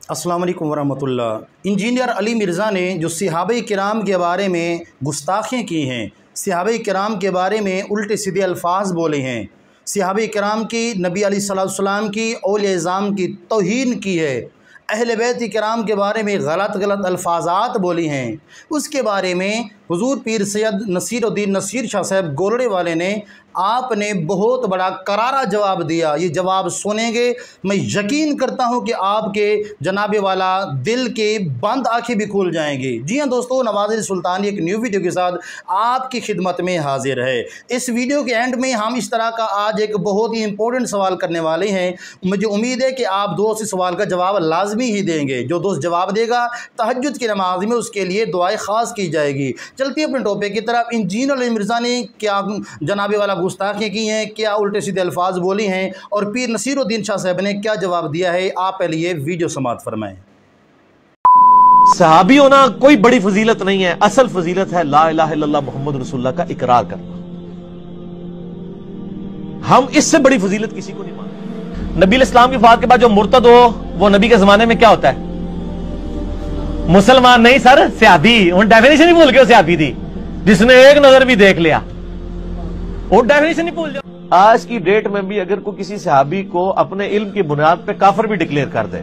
अस्सलाम वालेकुम वरहमतुल्लाह। इंजीनियर अली मिर्ज़ा ने जो सहाबा किराम के बारे में गुस्ताखियाँ की हैं, सहाबा किराम के बारे में उल्टे सीधे अल्फाज बोले हैं, सहाबा किराम की, नबी अलैहिस्सलाम की, औलिया इज़ाम की तौहीन की है, अहले बैत किराम के बारे में गलत अल्फाजात बोली हैं, उसके बारे में हुज़ूर पीर सैयद नसीरुद्दीन नसीर शाह साहब गोलड़े वाले ने आपने बहुत बड़ा करारा जवाब दिया। ये जवाब सुनेंगे, मैं यकीन करता हूँ कि आपके जनाबे वाला दिल के बंद आँखें भी खुल जाएंगी। जी हाँ दोस्तों, नवाज़िर सुल्तानी एक न्यू वीडियो के साथ आपकी खिदमत में हाजिर है। इस वीडियो के एंड में हम इस तरह का आज एक बहुत ही इंपॉर्टेंट सवाल करने वाले हैं। मुझे उम्मीद है कि आप दोस्त इस सवाल का जवाब लाजमी ही देंगे। जो दोस्त जवाब देगा तहज्जुद की नमाज में उसके लिए दुआएं ख़ास की जाएगी। चलती अपने टॉपिक की तरफ। इंजीनियर अली मिर्ज़ा ने क्या जनाबे वाला गुस्ताखियाँ की हैं, क्या उल्टे सीधे अल्फाज बोली हैं और पीर नसीरुद्दीन शाह साहब ने क्या जवाब दिया है, आप पहले ये वीडियो समाअत फरमाएं। सहाबी होना कोई बड़ी फजीलत नहीं है, असल फजीलत है ला इलाहा इल्लल्लाह मुहम्मद रसूलुल्लाह का इकरार करना। हम इससे बड़ी फजीलत किसी को नहीं मानते। नबी इस्लाम की वफात के बाद जो मुर्तद हो वो नबी के जमाने में क्या होता है? मुसलमान नहीं सर, सहाबी। उन डेफिनेशन ही भूल गए, सहाबी थी जिसने एक नजर भी देख लिया, वो डेफिनेशन ही भूल जाओ। आज की डेट में भी अगर कोई किसी सहाबी को अपने इल्म की बुनियाद पे काफिर भी डिक्लेयर कर दे,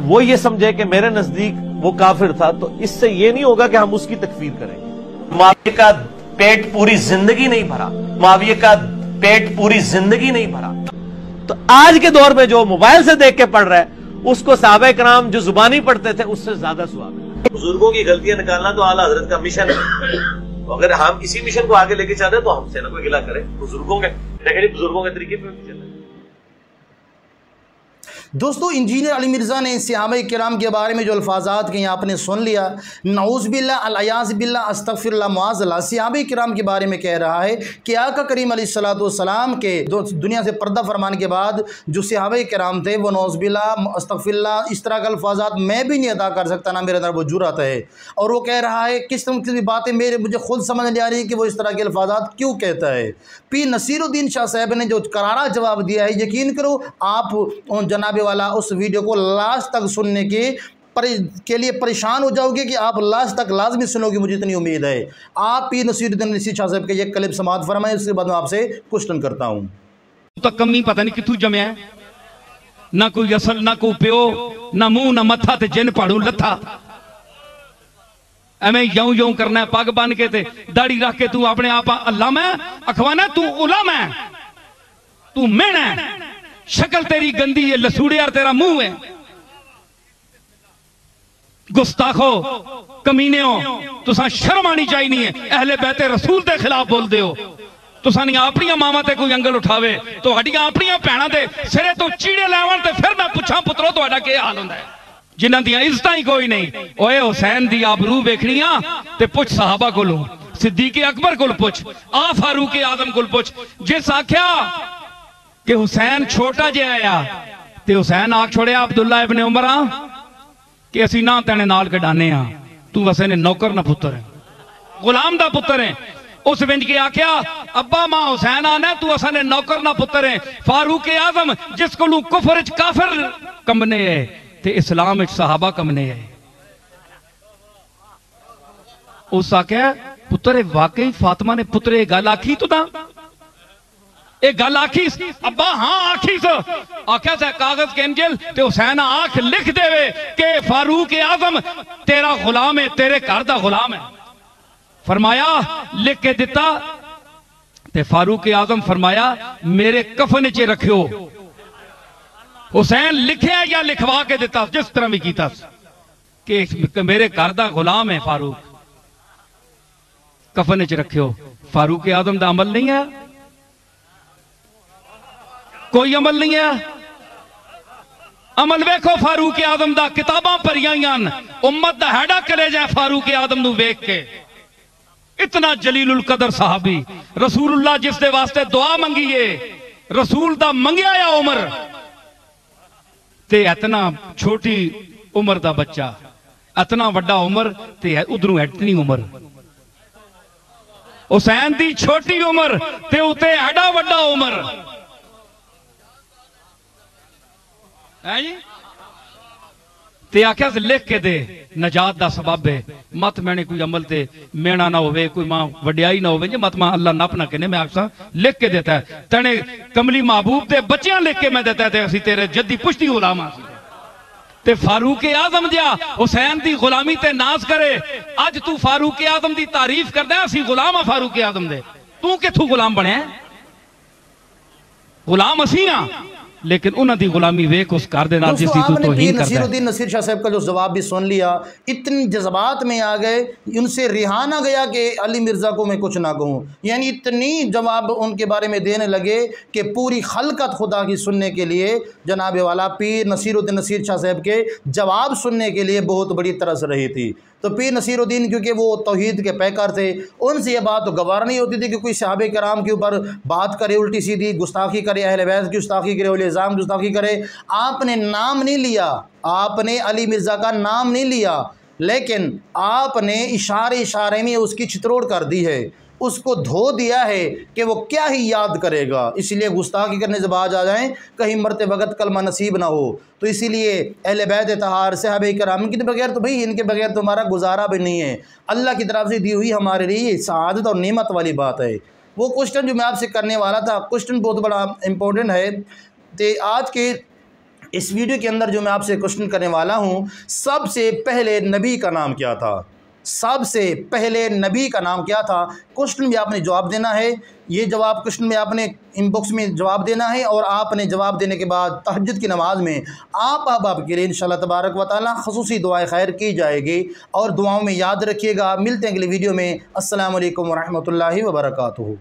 वो ये समझे कि मेरे नजदीक वो काफिर था, तो इससे ये नहीं होगा कि हम उसकी तकफीर करेंगे। मुआविया का पेट पूरी जिंदगी नहीं भरा, मुआविया का पेट पूरी जिंदगी नहीं भरा। तो आज के दौर में जो मोबाइल से देख के पढ़ रहा है उसको सहाबा किराम जो जुबानी पढ़ते थे उससे ज्यादा सवाब है। बुजुर्गों की गलतियां निकालना तो आला हजरत का मिशन है। तो अगर हम इसी मिशन को आगे लेके चल रहे हैं तो हमसे ना कोई गिला करे। बुजुर्गों के देखें, बुजुर्गों के तरीके पे भी चल रहे हैं। दोस्तों, इंजीनियर अली मिर्ज़ा ने सहाबा किराम के बारे में जो अल्फाजात कहीं आपने सुन लिया, नऊज़ बिल्लाह अल-अयाज़ बिल्लाह अस्तग़फिरुल्लाह मुआज़ल्लाह, सहाबा किराम के बारे में कह रहा है कि आका करीम अलैहिस्सलातु वस्सलाम के दुनिया से पर्दा फरमाने के बाद जो सहाबा किराम थे वो नऊज़ बिल्लाह अस्तग़फिरुल्लाह इस तरह के अल्फाजात मैं भी नहीं अदा कर सकता, ना मेरे अंदर वो जुर्रत है। और वो कह रहा है किस तरह की बातें मुझे खुद समझ नहीं आ रही कि वो इस तरह के अल्फाजात क्यों कहता है। पीर नसीरुद्दीन शाह साहब ने जो करारा जवाब दिया है, यकीन करो आप जनाब वाला उस वीडियो को लास्ट तक सुनने के लिए परेशान हो जाओगे कि आप लास्ट तक लाजमी सुनोगे, मुझे इतनी उम्मीद है। आप पीर नसीरुद्दीन शाह साहब के ये क्लिप समाअत फरमाएं, उसके बाद मैं आपसे क्वेश्चन करता हूं। तो कमी पता नहीं कितों जमया, ना कोई असल ना कोई प्यो, ना मुंह ना मत्था, ते जिन पाड़ू लथा एवं यू यू करना, पग बन के ते दाढ़ी रख के तू अपने आप अल्लाह मैं अखवाना, तू उलम है, तू मेहना है, शक्ल तेरी गंदी है, लसूड़िया तेरा मुंह है। गुस्ताखो कमीने हो, तुसा शर्म आनी चाहिए। अहले बैते रसूल के खिलाफ बोलते हो। तुसा नहीं अपनी मावा ते कोई अंगल उठावे तो अपनी भैणों के सिरे तो चीड़े लैवन ते फिर मैं पूछा पुत्रो तुहाडा क्या हाल हुंदा है, जिन्हां दी इज्जत ही कोई नहीं। ओए हुसैन दी आबरू वेखनी आ ते पुछ सहाबा कोलों, सिद्दीक़ अकबर कोल पुछ, आ फारूक आजम कोल पुछ। जिस आख्या कि हुसैन छोटा जिहा आया ते हुसैन आख छोड़िया अब्दुल्ला इब्ने उमर कि असी ना तेने नाल कढाने आ, तू वैसे ने नौकर ना पुत्र है, गुलाम दा पुत्र है। उस विंज के आख्या अब्बा मां हुसैन आना, तू असा ने नौकर ना पुत्र है। फारूक आजम जिस कोलू कुफर च काफिर कमने है ते इस्लाम च सहाबा कमने है, उस आख्या पुत्र वाकई फातिमा ने पुत्र गल आखी तू ता एक गल आखी अब्बा? हाँ आखी सो। आख्या से कागज के इंजिल ते हुसैन आख लिख देवे के फारूक आजम तेरा गुलाम है, तेरे घर दा गुलाम है। फरमाया लिख के दिता ते फारूक आजम फरमाया मेरे कफन च रखियो। हुसैन लिखिया या लिखवा के दिता, जिस तरह भी कीता कि मेरे घर दा गुलाम है फारूक, कफन च रखियो। फारूक आजम दा अमल नहीं है, कोई अमल नहीं है। अमल वेखो फारूक आजम दा, किताबां भरियां उम्मत दा हैडा करे जाए फारूक आजम नू वेख के। इतना जलीलुल कदर सहाबी, रसूलुल्लाह जिस दे वास्ते दुआ मंगी है, रसूल दा मंगया या उमर ते इतना छोटी उम्र दा बच्चा, इतना वड्डा उमर ते उधरों इतनी उम्र। हुसैन दी छोटी उम्र ते उते एडा वड्डा उम्र है जी। ते आख्या लिख के दे नजात दा सबब है, मत मैंने कोई अमल ते मेना ना होवे, कोई मां वड्याई ना होवे, जे मत मां अल्लाह नप ना कहने, मैं आखसा लिख के देता है तने कमली महबूब दे बच्चियां लिख के मैं देता है, असी तेरे जद्दी पुश्ती गुलाम आसी। ते फारूक आजम दिया हुसैन दी गुलामी ते नाज करे, अज तू फारूक आजम दी तारीफ करदा है, असी गुलाम आ फारूक आजम दे, तू किथों गुलाम बने? गुलाम असी हां, लेकिन उन्होंने गुलामी वेख उस घर दे नाल जिसदी तू तौहीन करदा है। नसीरुद्दीन नसीर शाह साहब का जो जवाब भी सुन लिया, इतनी जज्बात में आ गए, उनसे रिहा ना गया कि अली मिर्ज़ा को मैं कुछ ना कहूँ, यानी इतनी जवाब उनके बारे में देने लगे कि पूरी खलकत खुदा की सुनने के लिए जनाब वाला पीर नसीरुद्दीन नसीर शाह साहब के जवाब सुनने के लिए बहुत बड़ी तरस रही थी। तो पीर नसीरुद्दीन क्योंकि वो तौहीद के पैकर थे, उनसे ये बात तो गवार नहीं होती थी कि कोई सहाबे कराम के ऊपर बात करे उल्टी सीधी, गुस्ताखी करे, अहले बैत की गुस्ताखी करे, उल इज़ाम की गुस्ताखी करे। आपने नाम नहीं लिया, आपने अली मिर्ज़ा का नाम नहीं लिया, लेकिन आपने इशारे इशारे में उसकी चित्रोड़ कर दी है, उसको धो दिया है कि वो क्या ही याद करेगा। इसलिए गुस्ताखी करने से बाज आ जाएं, कहीं मरते वक्त कलमा नसीब ना हो। तो इसीलिए अहले बैत तहार सहाबे कराम के बगैर तो भाई इनके बगैर तो हमारा गुजारा भी नहीं है। अल्लाह की तरफ से दी हुई हमारे लिए सआदत और नेमत वाली बात है। वो क्वेश्चन जो मैं आपसे करने वाला था, क्वेश्चन बहुत बड़ा इम्पोर्टेंट है। तो आज के इस वीडियो के अंदर जो मैं आपसे क्वेश्चन करने वाला हूँ, सबसे पहले नबी का नाम क्या था? सबसे पहले नबी का नाम क्या था? क्वेश्चन में आपने जवाब देना है। ये जवाब क्वेश्चन में आपने इनबॉक्स में जवाब देना है, और आपने जवाब देने के बाद तहज्जुद की नमाज में आप के लिए इंशाअल्लाह तबारक व तआला ख़ुसूसी दुआए खैर की जाएगी। और दुआओं में याद रखिएगा। मिलते हैं अगली वीडियो में। अस्सलामु अलैकुम व रहमतुल्लाहि व बरकातुहू।